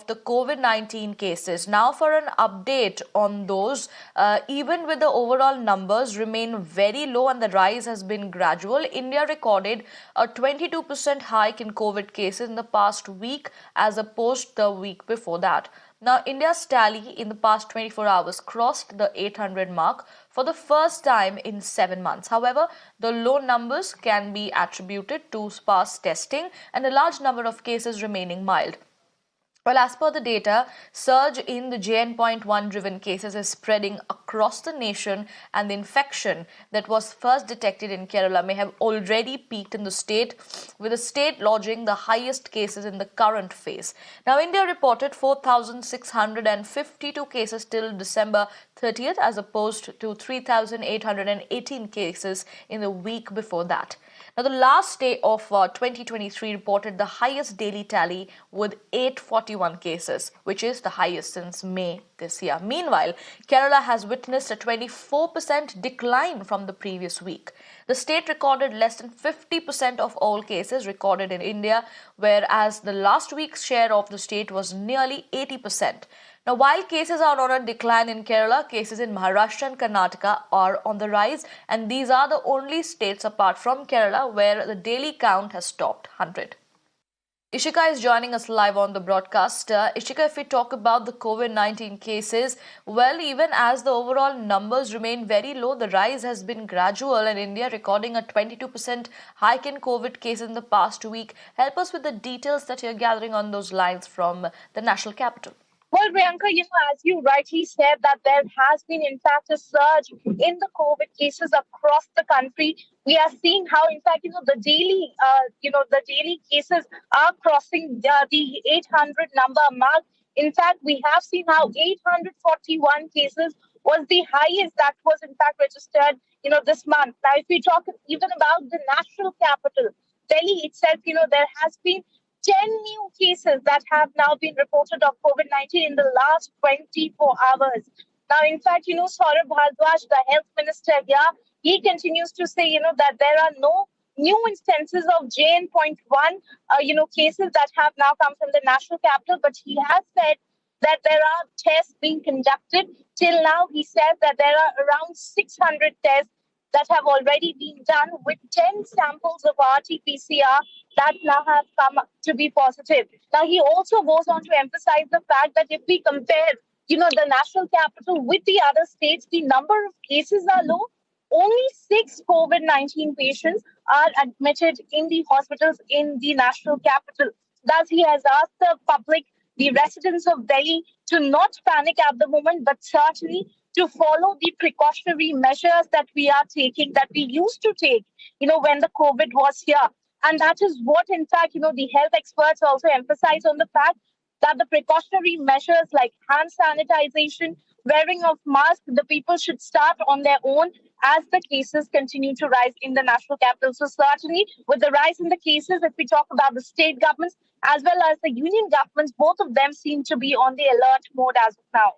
the COVID-19 cases. Now for an update on those, even with the overall numbers remain very low and the rise has been gradual, India recorded a 22% hike in COVID cases in the past week as opposed to the week before that. Now, India's tally in the past 24 hours crossed the 800 mark for the first time in 7 months. However, the low numbers can be attributed to sparse testing and a large number of cases remaining mild. Well, as per the data, surge in the JN.1 driven cases is spreading across the nation, and the infection that was first detected in Kerala may have already peaked in the state, with the state lodging the highest cases in the current phase. Now, India reported 4,652 cases till December 30th as opposed to 3,818 cases in the week before that. Now, the last day of 2023 reported the highest daily tally with 841 cases, which is the highest since May this year. Meanwhile, Kerala has witnessed a 24% decline from the previous week. The state recorded less than 50% of all cases recorded in India, whereas the last week's share of the state was nearly 80%. Now, while cases are on a decline in Kerala, cases in Maharashtra and Karnataka are on the rise, and these are the only states apart from Kerala where the daily count has topped 100. Ishika is joining us live on the broadcast. Ishika, if we talk about the COVID-19 cases, well, even as the overall numbers remain very low, the rise has been gradual, and India recording a 22% hike in COVID cases in the past week. Help us with the details that you're gathering on those lines from the national capital. Well, Priyanka, as you rightly said, that there has been, in fact, a surge in the COVID cases across the country. We are seeing how, in fact, the daily cases are crossing the 800 number mark. In fact, we have seen how 841 cases was the highest that was, in fact, registered, this month. Now, if we talk even about the national capital, Delhi itself, there has been 10 new cases that have now been reported of COVID-19 in the last 24 hours. Now, in fact, Saurabh Bhardwaj, the health minister here, he continues to say, that there are no new instances of JN.1, cases that have now come from the national capital. But he has said that there are tests being conducted. Till now, he says that there are around 600 tests that have already been done with 10 samples of RT-PCR that now have come to be positive. Now, he also goes on to emphasize the fact that if we compare, the national capital with the other states, the number of cases are low. Only 6 COVID-19 patients are admitted in the hospitals in the national capital. Thus, he has asked the public, the residents of Delhi, to not panic at the moment, but certainly to follow the precautionary measures that we are taking, that we used to take, when the COVID was here. And that is what, in fact, the health experts also emphasize on the fact that the precautionary measures like hand sanitization, wearing of masks, the people should start on their own as the cases continue to rise in the national capital. So certainly, with the rise in the cases, if we talk about the state governments as well as the union governments, both of them seem to be on the alert mode as of now.